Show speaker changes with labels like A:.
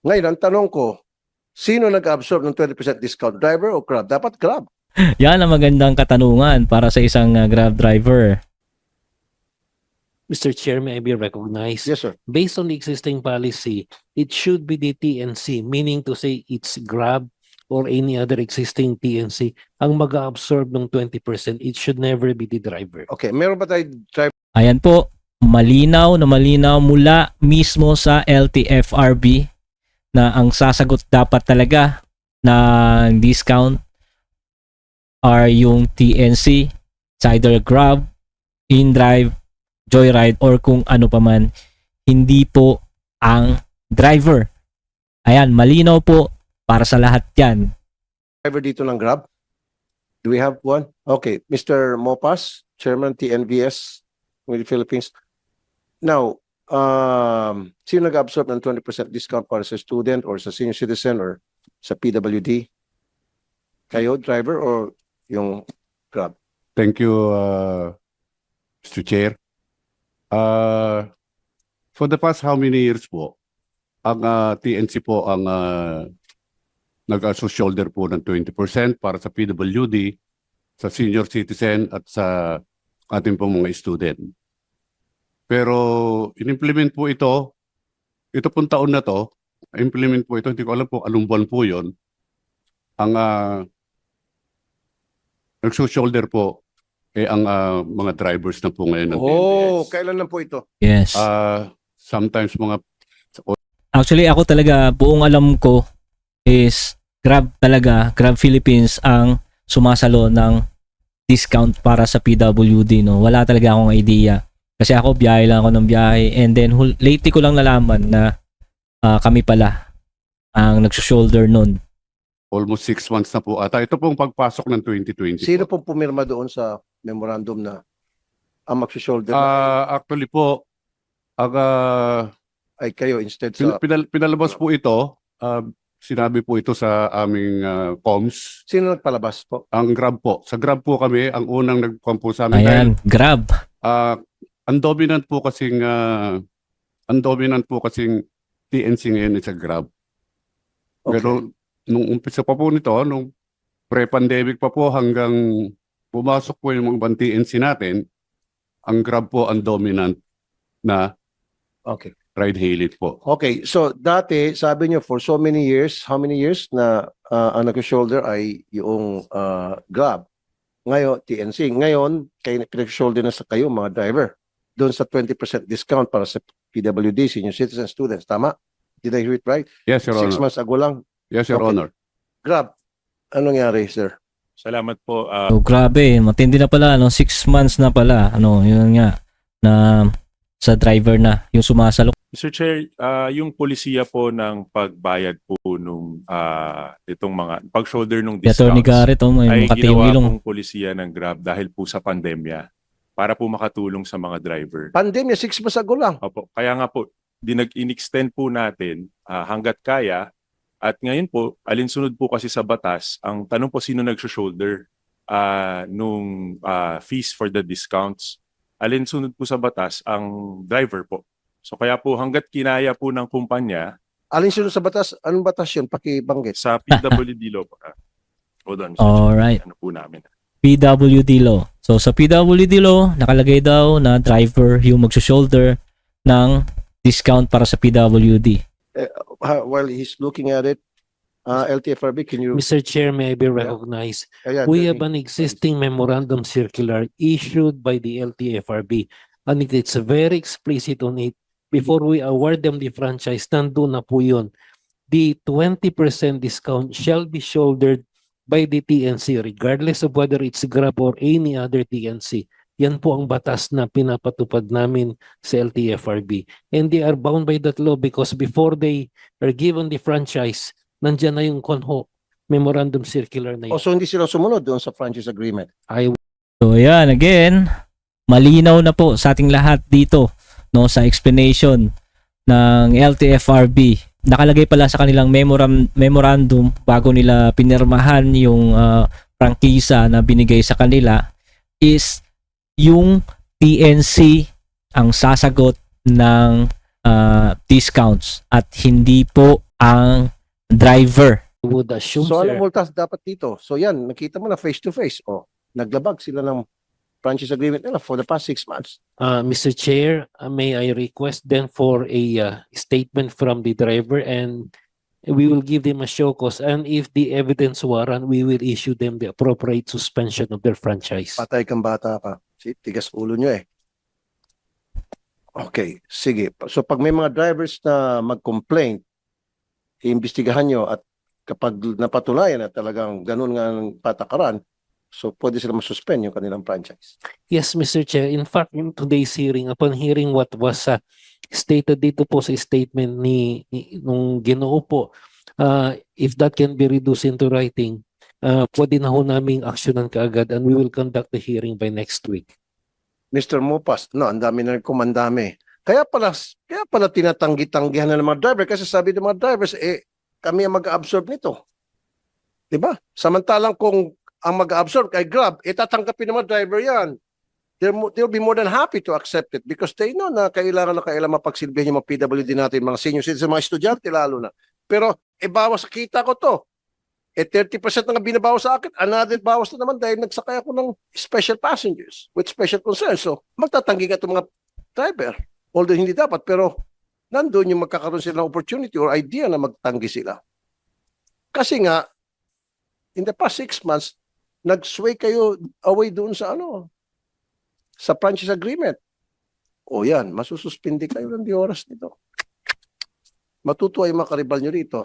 A: Ngayon, ang tanong ko, sino nag-absorb ng 20% discount? Driver o Grab? Dapat Grab.
B: Yan ang magandang katanungan para sa isang Grab driver.
C: Mr. Chair, may I be recognized?
A: Yes, sir.
C: Based on the existing policy, it should be the TNC, meaning to say it's Grab or any other existing TNC ang mag-absorb ng 20%. It should never be the driver.
A: Okay, meron ba tayo driver?
B: Ayan po, malinaw na malinaw mula mismo sa LTFRB na ang sasagot dapat talaga na discount are yung TNC, it's either Grab, InDrive, Joyride, or kung ano pa man, hindi po ang driver. Ayan, malinaw po para sa lahat yan.
A: Driver dito ng Grab? Do we have one? Okay, Mr. Mopas, Chairman TNVS with the Philippines. Now, sino nag-absorb ng 20% discount para sa student or sa senior citizen or sa PWD? Kayo, driver, or yung Grab?
D: Thank you, Mr. Chair. For the past how many years po, ang TNC po ang nag-shoulder po ng 20% para sa PWD, sa senior citizen at sa ating pong mga student. Pero in-implement po ito pong taon na to, implement po ito, hindi ko alam po anong buwan po yun, ang nag-shoulder po ang mga drivers na po ngayon ng
A: Oh,
D: PNPS.
A: kailan lang po ito?
B: Yes.
D: Sometimes mga
B: Actually, ako talaga, buong alam ko is Grab talaga, Grab Philippines ang sumasalo ng discount para sa PWD. No? Wala talaga akong idea. Kasi ako, biyahe lang ako ng biyahe. And then, lately ko lang nalaman na kami pala ang nagsushoulder nun.
D: almost 6 months na po ata. Ito pong pagpasok ng 2020.
A: Sino
D: po.
A: pong pumirma doon sa memorandum na ang magsushoulder
D: Actually po,
A: ay kayo instead sa...
D: pinalabas po ito, sinabi po ito sa aming comms.
A: Sino nagpalabas po?
D: Ang Grab po. Sa Grab po kami, ang unang nagpampo sa amin.
B: Ayan, Grab.
D: Ang dominant po kasing TNC ngayon is sa Grab.
A: Okay.
D: Pero nung umpisa pa po nito, nung pre-pandemic pa po hanggang pumasok po yung mga ibang TNC natin, ang Grab po ang dominant na
A: Okay.
D: ride-hailing po.
A: Okay, so dati sabi niyo for so many years, how many years na ang nag-shoulder ay yung Grab. Ngayon, TNC. Ngayon, kayo nag-shoulder na sa kayo mga driver. Doon sa 20% discount para sa PWD, senior citizen students. Tama? Did I hear it right?
D: Yes, Your
A: 6
D: Honor.
A: months ago lang.
D: Yes, Your
A: Okay.
D: Honor.
A: Grab, anong nangyari, sir?
E: Salamat po.
B: So, grabe, matindi na pala, 6 months na pala, yun nga, na sa driver na, yung sumasalo.
E: Mr. Chair, yung polisiya po ng pagbayad po nung itong mga pag-shoulder nung
B: Attorney
E: discounts
B: Garrett, may
E: ay
B: makati yung
E: ginawa
B: ilong.
E: pong polisiya ng Grab dahil po sa pandemya para po makatulong sa mga driver.
A: Pandemya, 6 months ago lang.
E: Opo, kaya nga po, in-extend po natin hanggat kaya. At ngayon po, alinsunod po kasi sa batas, ang tanong po sino nag-shoulder nung fees for the discounts. Alinsunod po sa batas ang driver po. So kaya po hanggat kinaya po ng kumpanya
A: Alin sunod sa batas? Anong batas yun? Pakibanggit.
E: sa PWD law po. Hold on.
B: Alright.
E: Ano po namin.
B: PWD law. So, sa PWD law, nakalagay daw na driver yung magsushoulder ng discount para sa PWD.
A: While he's looking at it, LTFRB, can you...
C: Mr. Chair, may I be recognized?
A: Ayan,
C: We
A: Attorney.
C: have an existing memorandum circular issued by the LTFRB, and it's very explicit on it. Before we award them the franchise, nandun na po yun. The 20% discount shall be shouldered by the TNC regardless of whether it's Grab or any other TNC. Yan po ang batas na pinapatupad namin sa LTFRB. And they are bound by that law because before they are given the franchise, nandyan na yung CONHO memorandum circular na yun.
A: So hindi sila sumunod doon sa franchise agreement.
B: So, ayan, again, malinaw na po sa ating lahat dito, sa explanation ng LTFRB. Nakalagay pala sa kanilang memorandum bago nila pinirmahan yung prangkisa na binigay sa kanila is yung TNC ang sasagot ng discounts at hindi po ang driver.
C: I would assume,
A: So,
C: sir.
A: anong multas dapat dito? So, yan, nakita mo na face-to-face. O, naglabag sila ng franchise agreement nila for the past 6 months.
C: Mr. Chair, may I request then for a statement from the driver, and we will give them a show cause, and if the evidence warrant, we will issue them the appropriate suspension of their franchise.
A: Patay kang bata ka. See, tigas ulo nyo eh. Okay, sige. So, pag may mga drivers na mag-complain, iimbestigahan nyo at kapag napatunayan na talagang ganun nga ang patakaran, so pwede sila masuspend yung kanilang franchise.
C: Yes, Mr. Chair. In fact, in today's hearing, upon hearing what was stated dito po sa statement nung Ginoo po, if that can be reduced into writing, pwede na ho naming aksyonan kaagad, and we will conduct the hearing by next week.
A: Mr. Mopas, no, ang dami na kumandami. Kaya pala tinatanggi-tanggihan na ng mga driver kasi sabi ng mga drivers, kami ang mag-absorb nito. Diba? Samantalang kung ang mag-absorb kay Grab, tatanggapin ng mga driver yan. They'll be more than happy to accept it because they know na kailangan mapagsilbihan yung mga PWD natin, mga senior citizens, mga estudyante lalo na. Pero, bawas sa kita ko to. 30% na nga binabawas sa akin, another bawas na naman dahil nagsakay ako ng special passengers with special concerns. So, magtatanggi ka itong mga driver. Although hindi dapat, pero nandun yung magkakaroon sila ng opportunity or idea na magtanggi sila. Kasi nga, in the past 6 months, nag-sway kayo away doon sa sa franchise agreement. O yan, masususpindi kayo ng di oras nito. Matutuwa yung mga karibal nyo rito.